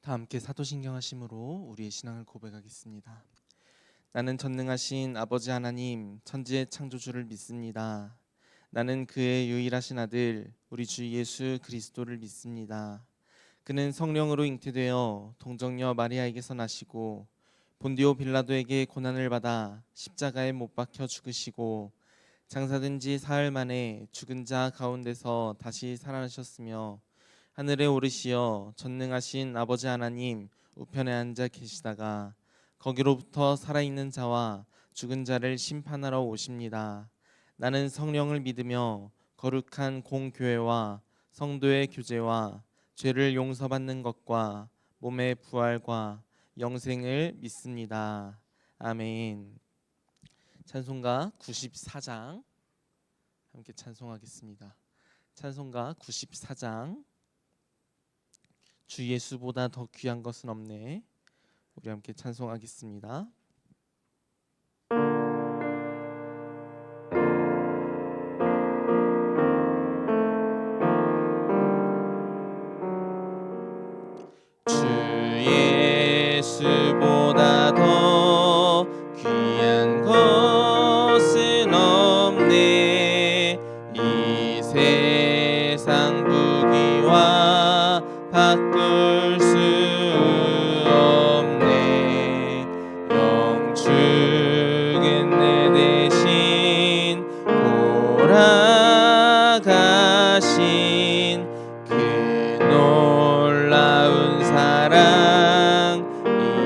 다 함께 사도신경 하심으로 우리의 신앙을 고백하겠습니다. 나는 전능하신 아버지 하나님 천지의 창조주를 믿습니다. 나는 그의 유일하신 아들 우리 주 예수 그리스도를 믿습니다. 그는 성령으로 잉태되어 동정녀 마리아에게서 나시고 본디오 빌라도에게 고난을 받아 십자가에 못 박혀 죽으시고 장사된 지 사흘 만에 죽은 자 가운데서 다시 살아나셨으며 하늘에 오르시어 전능하신 아버지 하나님 우편에 앉아 계시다가 거기로부터 살아있는 자와 죽은 자를 심판하러 오십니다. 나는 성령을 믿으며 거룩한 공교회와 성도의 교제와 죄를 용서받는 것과 몸의 부활과 영생을 믿습니다. 아멘. 찬송가 94장 함께 찬송하겠습니다. 찬송가 94장 주 예수보다 더 귀한 것은 없네. 우리 함께 찬송하겠습니다. 주 예수보다 더 귀한 것은 없네. 이 세상 부귀와 바꿀 수 없네. 영축은 내 대신 돌아가신 그 놀라운 사랑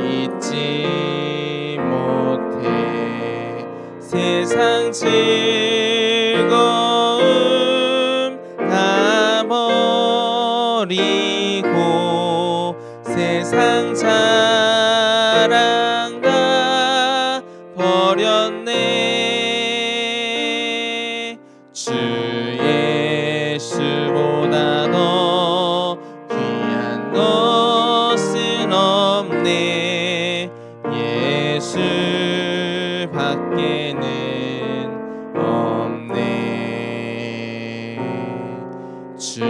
잊지 못해. 세상 즐거움 다 버리고 세상 자랑 다 버렸네. 주 예수보다 더 귀한 것은 없네. 예수 밖에는 없네. 주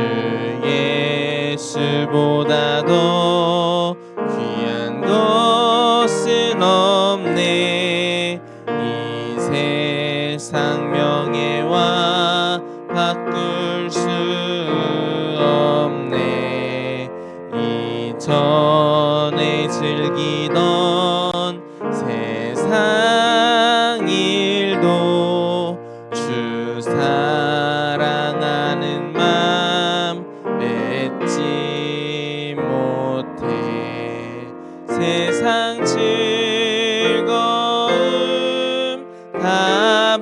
예수보다 더 귀한 것은 없네. 이 세상 명예와 바꿀 수 없네. 이전에 즐기던 세상 일도 주 사랑하는 맘 맺지 못해. 세상 즐거움 다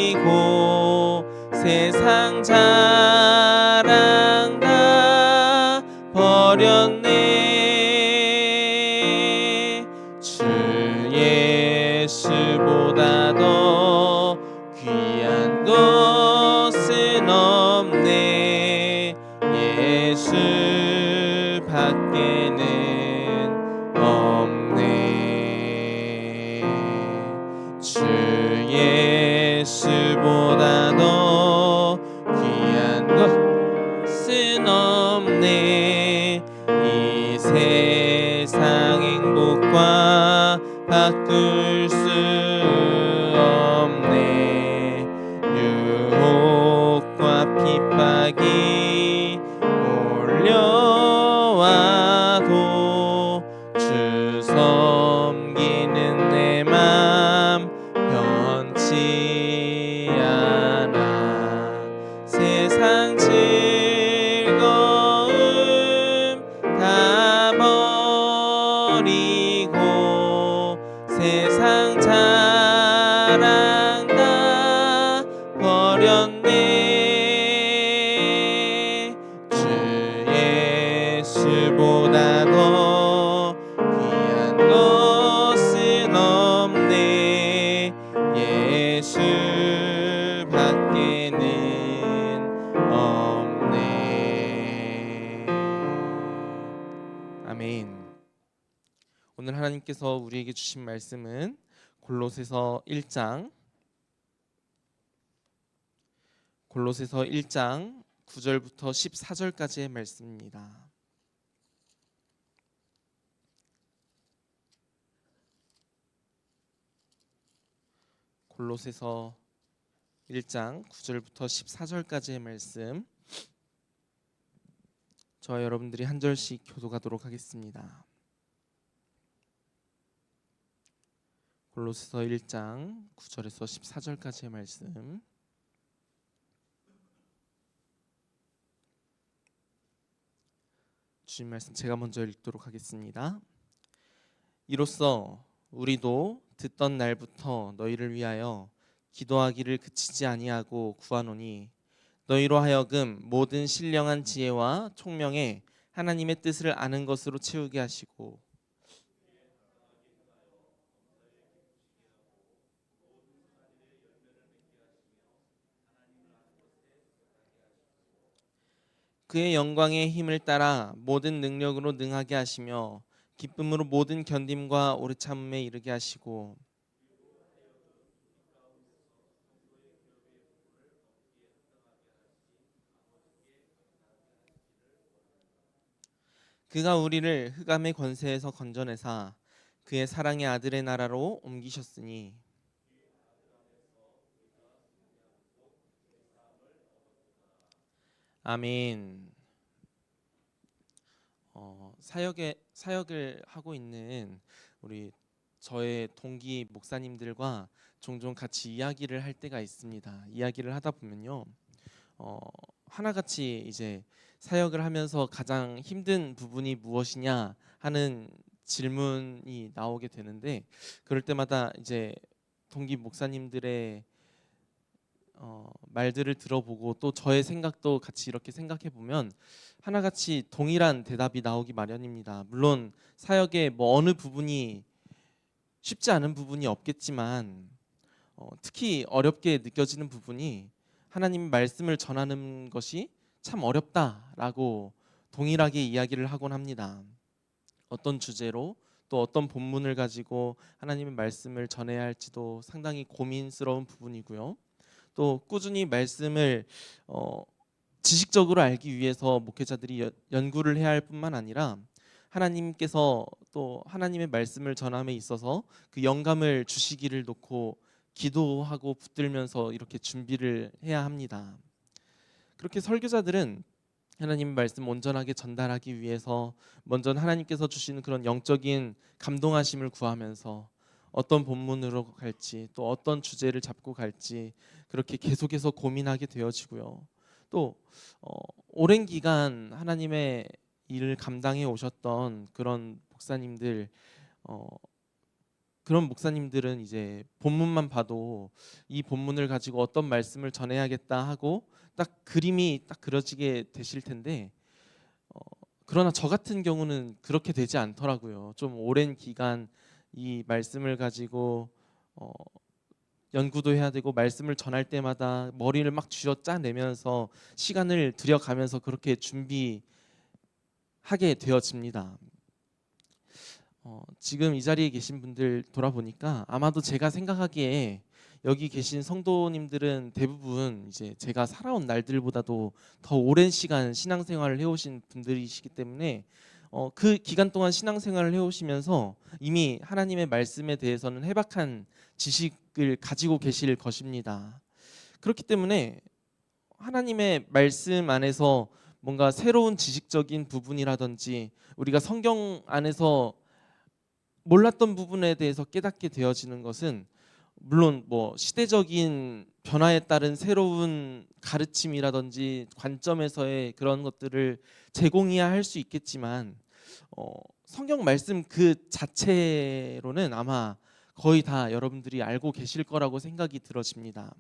버리고 세상 자랑 다 버렸네. 주 예수보다 더 귀한 것은 없네. 예수 밖에는 없네. 주 예수보다 더 귀한 것은 없네. 이 세상 행복과 바꿀 수 없네. 유혹과 핍박이 몰려와도 주 섬기는 내 맘 변치 않아. 세상 즐거움 다 버리고 세상 자랑 다 버렸네. 주 예수보다 더 귀한 것은 없네. 예수 밖에는 없네. 아멘. 오늘 하나님께서 우리에게 주신 말씀은 골로새서 1장 9절부터 14절까지의 말씀입니다. 골로새서 1장 9절부터 14절까지의 말씀 저와 여러분들이 한 절씩 교독하도록 하겠습니다. 골로새서 1장 9절에서 14절까지의 말씀 주신 말씀 제가 먼저 읽도록 하겠습니다. 이로써 우리도 듣던 날부터 너희를 위하여 기도하기를 그치지 아니하고 구하노니 너희로 하여금 모든 신령한 지혜와 총명에 하나님의 뜻을 아는 것으로 채우게 하시고 그의 영광의 힘을 따라 모든 능력으로 능하게 하시며 기쁨으로 모든 견딤과 오래 참음에 이르게 하시고 그가 우리를 흑암의 권세에서 건져내사 그의 사랑의 아들의 나라로 옮기셨으니 아멘. 사역을 하고 있는 우리 저의 동기 목사님들과 종종 같이 이야기를 할 때가 있습니다. 이야기를 하다 보면요, 하나같이 이제 사역을 하면서 가장 힘든 부분이 무엇이냐 하는 질문이 나오게 되는데, 그럴 때마다 이제 동기 목사님들의 말들을 들어보고 또 저의 생각도 같이 이렇게 생각해 보면 하나같이 동일한 대답이 나오기 마련입니다. 물론 사역의 뭐 어느 부분이 쉽지 않은 부분이 없겠지만 특히 어렵게 느껴지는 부분이 하나님의 말씀을 전하는 것이 참 어렵다라고 동일하게 이야기를 하곤 합니다. 어떤 주제로 또 어떤 본문을 가지고 하나님의 말씀을 전해야 할지도 상당히 고민스러운 부분이고요. 또 꾸준히 말씀을 지식적으로 알기 위해서 목회자들이 연구를 해야 할 뿐만 아니라 하나님께서 또 하나님의 말씀을 전함에 있어서 그 영감을 주시기를 놓고 기도하고 붙들면서 이렇게 준비를 해야 합니다. 그렇게 설교자들은 하나님의 말씀 온전하게 전달하기 위해서 먼저 하나님께서 주시는 그런 영적인 감동하심을 구하면서 어떤 본문으로 갈지 또 어떤 주제를 잡고 갈지 그렇게 계속해서 고민하게 되어지고요. 또 오랜 기간 하나님의 일을 감당해 오셨던 그런 목사님들 그런 목사님들은 이제 본문만 봐도 이 본문을 가지고 어떤 말씀을 전해야겠다 하고 딱 그림이 딱 그려지게 되실 텐데 그러나 저 같은 경우는 그렇게 되지 않더라고요. 좀 오랜 기간 이 말씀을 가지고 연구도 해야 되고 말씀을 전할 때마다 머리를 막 쥐어 짜내면서 시간을 들여가면서 그렇게 준비하게 되어집니다. 지금 이 자리에 계신 분들 돌아보니까 아마도 제가 생각하기에 여기 계신 성도님들은 대부분 이제 제가 살아온 날들보다도 더 오랜 시간 신앙생활을 해오신 분들이시기 때문에 그 기간 동안 신앙생활을 해오시면서 이미 하나님의 말씀에 대해서는 해박한 지식을 가지고 계실 것입니다. 그렇기 때문에 하나님의 말씀 안에서 뭔가 새로운 지식적인 부분이라든지 우리가 성경 안에서 몰랐던 부분에 대해서 깨닫게 되어지는 것은 물론 뭐 시대적인 변화에 따른 새로운 가르침이라든지 관점에서의 그런 것들을 제공해야 할 수 있겠지만 성경 말씀 그 자체로는 아마 거의 다 여러분들이 알고 계실 거라고 생각이 들어집니다.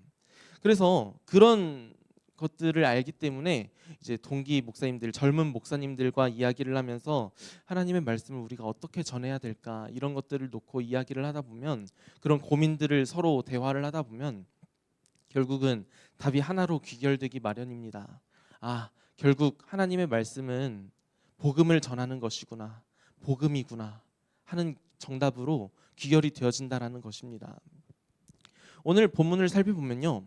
그래서 그런 것들을 알기 때문에 이제 동기 목사님들, 젊은 목사님들과 이야기를 하면서 하나님의 말씀을 우리가 어떻게 전해야 될까 이런 것들을 놓고 이야기를 하다 보면 그런 고민들을 서로 대화를 하다 보면 결국은 답이 하나로 귀결되기 마련입니다. 아, 결국 하나님의 말씀은 복음을 전하는 것이구나, 복음이구나 하는 정답으로 귀결이 되어진다라는 것입니다. 오늘 본문을 살펴보면요,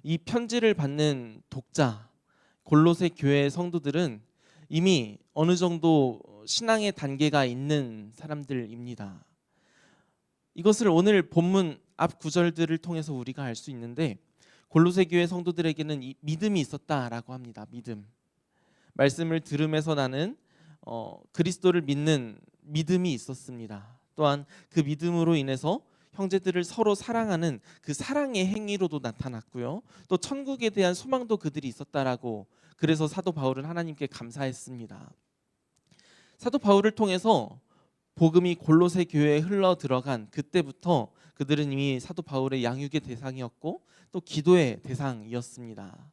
이 편지를 받는 독자 골로새 교회의 성도들은 이미 어느 정도 신앙의 단계가 있는 사람들입니다. 이것을 오늘 본문 앞 구절들을 통해서 우리가 알 수 있는데, 골로새 교회 성도들에게는 이 믿음이 있었다라고 합니다. 믿음. 말씀을 들음에서 나는 그리스도를 믿는 믿음이 있었습니다. 또한 그 믿음으로 인해서 형제들을 서로 사랑하는 그 사랑의 행위로도 나타났고요. 또 천국에 대한 소망도 그들이 있었다라고, 그래서 사도 바울은 하나님께 감사했습니다. 사도 바울을 통해서 복음이 골로새 교회에 흘러 들어간 그때부터 그들은 이미 사도 바울의 양육의 대상이었고 또 기도의 대상이었습니다.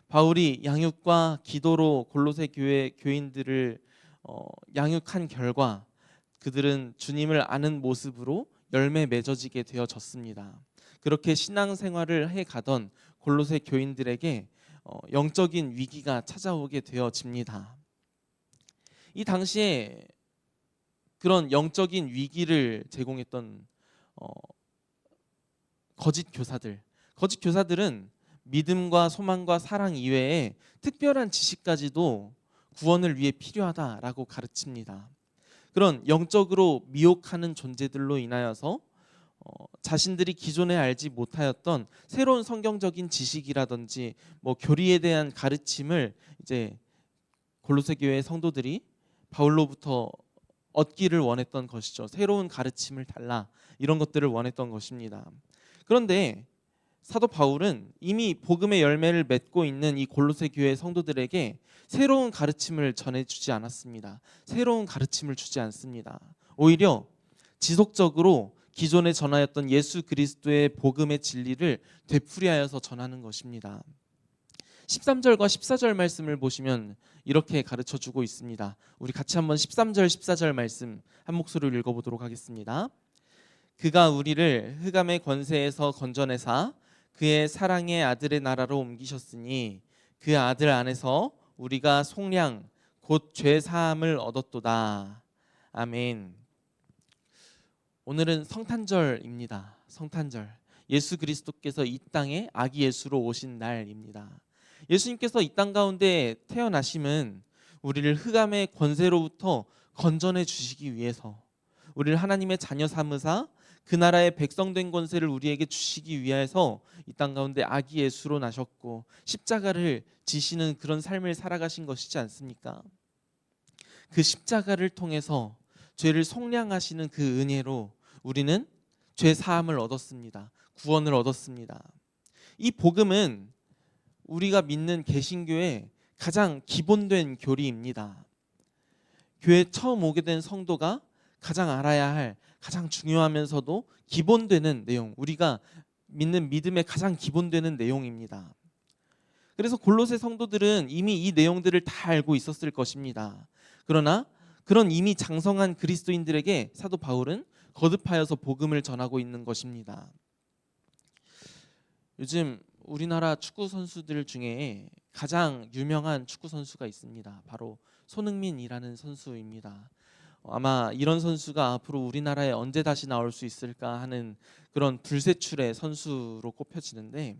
바울이 양육과 기도로 골로새 교회 교인들을 양육한 결과 그들은 주님을 아는 모습으로 열매 맺어지게 되어졌습니다. 그렇게 신앙생활을 해가던 골로새 교인들에게 영적인 위기가 찾아오게 되어집니다. 이 당시에 그런 영적인 위기를 제공했던 거짓 교사들은 믿음과 소망과 사랑 이외에 특별한 지식까지도 구원을 위해 필요하다라고 가르칩니다. 그런 영적으로 미혹하는 존재들로 인하여서 자신들이 기존에 알지 못하였던 새로운 성경적인 지식이라든지 교리에 대한 가르침을 이제 골로새 교회 성도들이 바울로부터 얻기를 원했던 것이죠. 새로운 가르침을 달라, 이런 것들을 원했던 것입니다. 그런데 사도 바울은 이미 복음의 열매를 맺고 있는 이 골로새 교회 성도들에게 새로운 가르침을 전해주지 않았습니다. 새로운 가르침을 주지 않습니다. 오히려 지속적으로 기존에 전하였던 예수 그리스도의 복음의 진리를 되풀이하여서 전하는 것입니다. 13절과 14절 말씀을 보시면 이렇게 가르쳐주고 있습니다. 우리 같이 한번 13절 14절 말씀 한 목소리로 읽어보도록 하겠습니다. 그가 우리를 흑암의 권세에서 건져내사 그의 사랑의 아들의 나라로 옮기셨으니 그 아들 안에서 우리가 속량 곧 죄 사함을 얻었도다. 아멘. 오늘은 성탄절입니다. 성탄절. 예수 그리스도께서 이 땅에 아기 예수로 오신 날입니다. 예수님께서 이 땅 가운데 태어나심은 우리를 흑암의 권세로부터 건져내 주시기 위해서, 우리를 하나님의 자녀 삼으사 그 나라의 백성 된 권세를 우리에게 주시기 위해서 이 땅 가운데 아기 예수로 나셨고 십자가를 지시는 그런 삶을 살아가신 것이지 않습니까? 그 십자가를 통해서 죄를 속량하시는 그 은혜로 우리는 죄 사함을 얻었습니다. 구원을 얻었습니다. 이 복음은 우리가 믿는 개신교의 가장 기본된 교리입니다. 교회에 처음 오게 된 성도가 가장 알아야 할 가장 중요하면서도 기본되는 내용, 우리가 믿는 믿음의 가장 기본되는 내용입니다. 그래서 골로새 성도들은 이미 이 내용들을 다 알고 있었을 것입니다. 그러나 그런 이미 장성한 그리스도인들에게 사도 바울은 거듭하여서 복음을 전하고 있는 것입니다. 요즘 우리나라 축구 선수들 중에 가장 유명한 축구 선수가 있습니다. 바로 손흥민이라는 선수입니다. 아마 이런 선수가 앞으로 우리나라에 언제 다시 나올 수 있을까 하는 그런 불세출의 선수로 꼽혀지는데,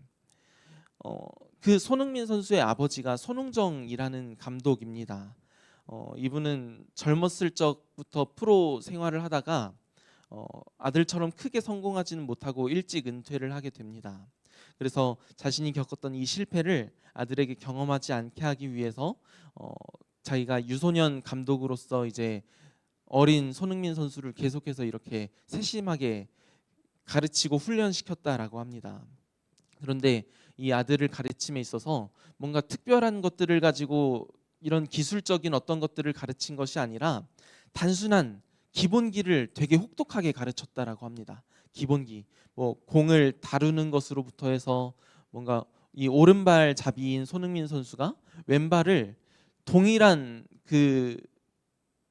그 손흥민 선수의 아버지가 손흥정이라는 감독입니다. 이분은 젊었을 적부터 프로 생활을 하다가 아들처럼 크게 성공하지는 못하고 일찍 은퇴를 하게 됩니다. 그래서 자신이 겪었던 이 실패를 아들에게 경험하지 않게 하기 위해서 자기가 유소년 감독으로서 이제 어린 손흥민 선수를 계속해서 이렇게 세심하게 가르치고 훈련시켰다라고 합니다. 그런데 이 아들을 가르침에 있어서 뭔가 특별한 것들을 가지고 이런 기술적인 어떤 것들을 가르친 것이 아니라 단순한 기본기를 되게 혹독하게 가르쳤다라고 합니다. 기본기, 공을 다루는 것으로부터 해서 뭔가 이 오른발 잡이인 손흥민 선수가 왼발을 동일한 그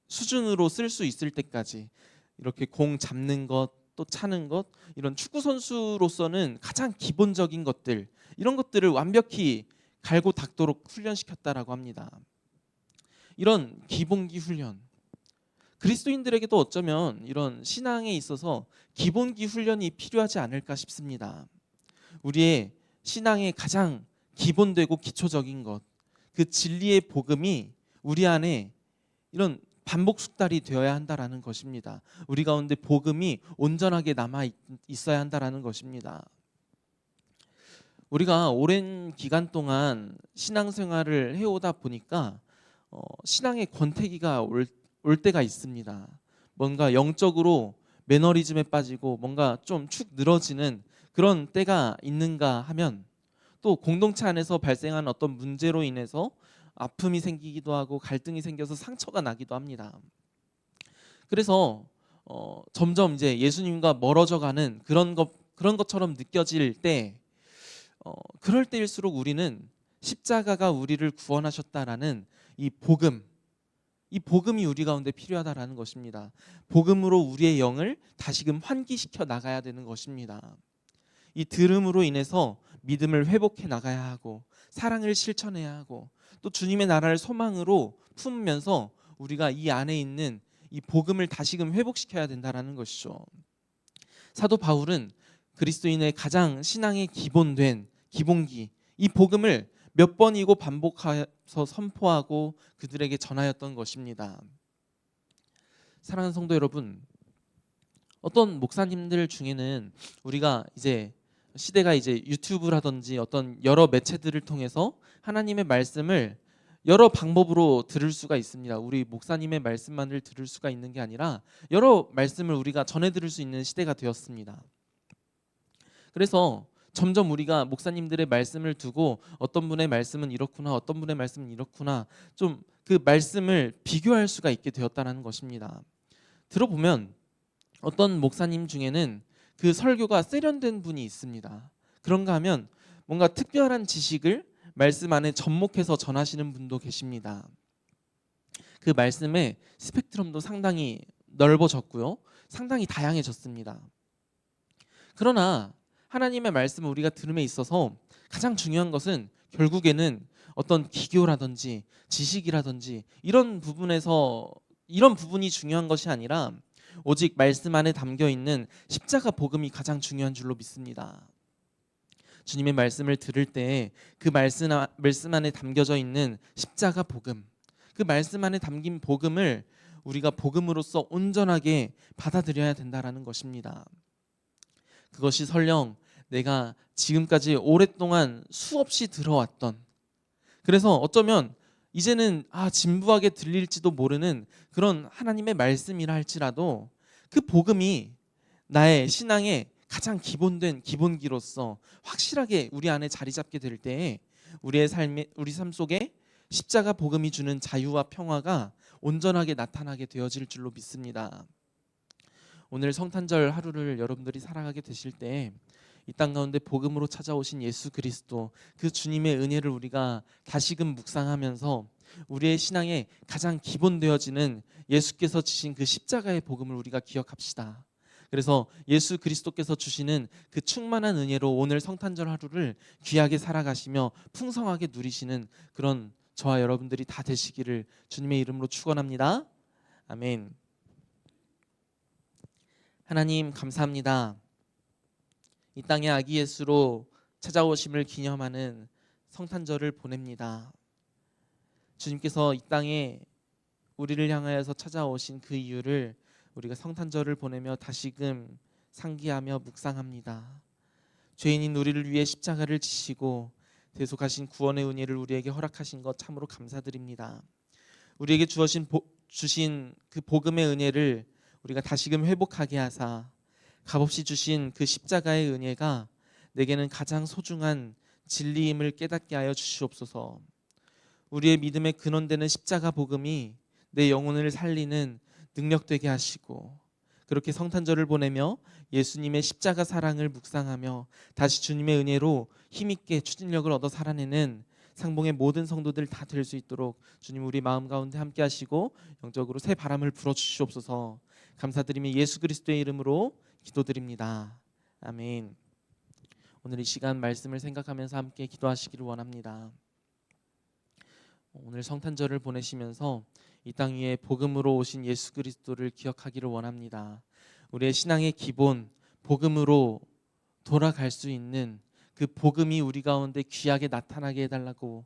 수준으로 쓸 수 있을 때까지 이렇게 공 잡는 것, 또 차는 것, 이런 축구 선수로서는 가장 기본적인 것들, 이런 것들을 완벽히 갈고 닦도록 훈련시켰다라고 합니다. 이런 기본기 훈련, 그리스도인들에게도 어쩌면 이런 신앙에 있어서 기본기 훈련이 필요하지 않을까 싶습니다. 우리의 신앙의 가장 기본되고 기초적인 것, 그 진리의 복음이 우리 안에 이런 반복 숙달이 되어야 한다라는 것입니다. 우리 가운데 복음이 온전하게 남아 있어야 한다라는 것입니다. 우리가 오랜 기간 동안 신앙생활을 해오다 보니까 신앙의 권태기가 올 때가 있습니다. 뭔가 영적으로 매너리즘에 빠지고 뭔가 좀 축 늘어지는 그런 때가 있는가 하면, 또 공동체 안에서 발생한 어떤 문제로 인해서 아픔이 생기기도 하고 갈등이 생겨서 상처가 나기도 합니다. 그래서 점점 이제 예수님과 멀어져가는 그런 것처럼 느껴질 때, 그럴 때일수록 우리는 십자가가 우리를 구원하셨다라는 이 복음이 우리 가운데 필요하다라는 것입니다. 복음으로 우리의 영을 다시금 환기시켜 나가야 되는 것입니다. 이 들음으로 인해서 믿음을 회복해 나가야 하고 사랑을 실천해야 하고 또 주님의 나라를 소망으로 품으면서 우리가 이 안에 있는 이 복음을 다시금 회복시켜야 된다라는 것이죠. 사도 바울은 그리스도인의 가장 신앙의 기본된 기본기, 이 복음을 몇 번이고 반복해서 선포하고 그들에게 전하였던 것입니다. 사랑하는 성도 여러분, 어떤 목사님들 중에는 우리가 이제 시대가 이제 유튜브라든지 어떤 여러 매체들을 통해서 하나님의 말씀을 여러 방법으로 들을 수가 있습니다. 우리 목사님의 말씀만을 들을 수가 있는 게 아니라 여러 말씀을 우리가 전해 들을 수 있는 시대가 되었습니다. 그래서 점점 우리가 목사님들의 말씀을 두고 어떤 분의 말씀은 이렇구나, 어떤 분의 말씀은 이렇구나, 좀 그 말씀을 비교할 수가 있게 되었다는 것입니다. 들어보면 어떤 목사님 중에는 그 설교가 세련된 분이 있습니다. 그런가 하면 뭔가 특별한 지식을 말씀 안에 접목해서 전하시는 분도 계십니다. 그 말씀의 스펙트럼도 상당히 넓어졌고요, 상당히 다양해졌습니다. 그러나 하나님의 말씀을 우리가 들음에 있어서 가장 중요한 것은 결국에는 어떤 기교라든지 지식이라든지 이런 부분이 중요한 것이 아니라 오직 말씀 안에 담겨 있는 십자가 복음이 가장 중요한 줄로 믿습니다. 주님의 말씀을 들을 때 그 말씀 안에 담겨져 있는 십자가 복음, 그 말씀 안에 담긴 복음을 우리가 복음으로서 온전하게 받아들여야 된다라는 것입니다. 그것이 설령 내가 지금까지 오랫동안 수없이 들어왔던, 그래서 어쩌면 이제는 진부하게 들릴지도 모르는 그런 하나님의 말씀이라 할지라도 그 복음이 나의 신앙의 가장 기본된 기본기로서 확실하게 우리 안에 자리 잡게 될 때에 우리 삶 속에 십자가 복음이 주는 자유와 평화가 온전하게 나타나게 되어질 줄로 믿습니다. 오늘 성탄절 하루를 여러분들이 살아가게 되실 때 이 땅 가운데 복음으로 찾아오신 예수 그리스도, 그 주님의 은혜를 우리가 다시금 묵상하면서 우리의 신앙에 가장 기본되어지는 예수께서 지신 그 십자가의 복음을 우리가 기억합시다. 그래서 예수 그리스도께서 주시는 그 충만한 은혜로 오늘 성탄절 하루를 귀하게 살아가시며 풍성하게 누리시는 그런 저와 여러분들이 다 되시기를 주님의 이름으로 축원합니다. 아멘. 하나님 감사합니다. 이 땅에 아기 예수로 찾아오심을 기념하는 성탄절을 보냅니다. 주님께서 이 땅에 우리를 향하여서 찾아오신 그 이유를 우리가 성탄절을 보내며 다시금 상기하며 묵상합니다. 죄인인 우리를 위해 십자가를 지시고 대속하신 구원의 은혜를 우리에게 허락하신 것 참으로 감사드립니다. 우리에게 주신 그 복음의 은혜를 우리가 다시금 회복하게 하사 값없이 주신 그 십자가의 은혜가 내게는 가장 소중한 진리임을 깨닫게 하여 주시옵소서. 우리의 믿음의 근원되는 십자가 복음이 내 영혼을 살리는 능력 되게 하시고, 그렇게 성탄절을 보내며 예수님의 십자가 사랑을 묵상하며 다시 주님의 은혜로 힘있게 추진력을 얻어 살아내는 상봉의 모든 성도들 다 될 수 있도록 주님 우리 마음 가운데 함께 하시고 영적으로 새 바람을 불어 주시옵소서. 감사드리며 예수 그리스도의 이름으로 기도드립니다. 아멘. 오늘 이 시간 말씀을 생각하면서 함께 기도하시기를 원합니다. 오늘 성탄절을 보내시면서 이 땅 위에 복음으로 오신 예수 그리스도를 기억하기를 원합니다. 우리의 신앙의 기본 복음으로 돌아갈 수 있는 그 복음이 우리 가운데 귀하게 나타나게 해달라고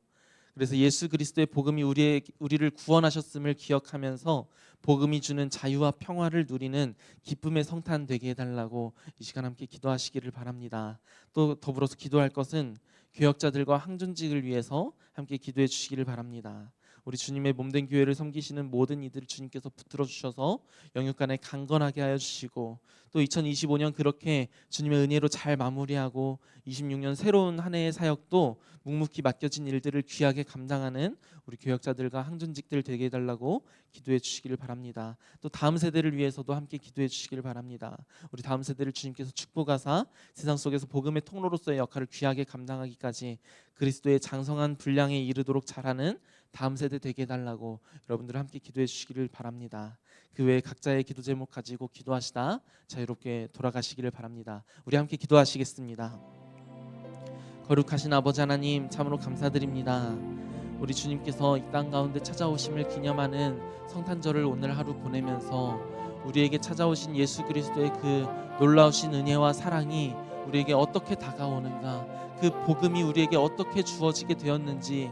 그래서 예수 그리스도의 복음이 우리를 구원하셨음을 기억하면서 복음이 주는 자유와 평화를 누리는 기쁨의 성탄 되게 해달라고 이 시간 함께 기도하시기를 바랍니다. 또 더불어서 기도할 것은 교역자들과 항존직을 위해서 함께 기도해 주시기를 바랍니다. 우리 주님의 몸된 교회를 섬기시는 모든 이들을 주님께서 붙들어 주셔서 영육간에 강건하게 하여 주시고, 또 2025년 그렇게 주님의 은혜로 잘 마무리하고 26년 새로운 한 해의 사역도 묵묵히 맡겨진 일들을 귀하게 감당하는 우리 교역자들과 항존직들 되게 해달라고 기도해 주시기를 바랍니다. 또 다음 세대를 위해서도 함께 기도해 주시기를 바랍니다. 우리 다음 세대를 주님께서 축복하사 세상 속에서 복음의 통로로서의 역할을 귀하게 감당하기까지 그리스도의 장성한 분량에 이르도록 잘하는 다음 세대 되게 해달라고 여러분들 함께 기도해 주시기를 바랍니다. 그 외에 각자의 기도 제목 가지고 기도하시다 자유롭게 돌아가시기를 바랍니다. 우리 함께 기도하시겠습니다. 거룩하신 아버지 하나님, 참으로 감사드립니다. 우리 주님께서 이 땅 가운데 찾아오심을 기념하는 성탄절을 오늘 하루 보내면서 우리에게 찾아오신 예수 그리스도의 그 놀라우신 은혜와 사랑이 우리에게 어떻게 다가오는가, 그 복음이 우리에게 어떻게 주어지게 되었는지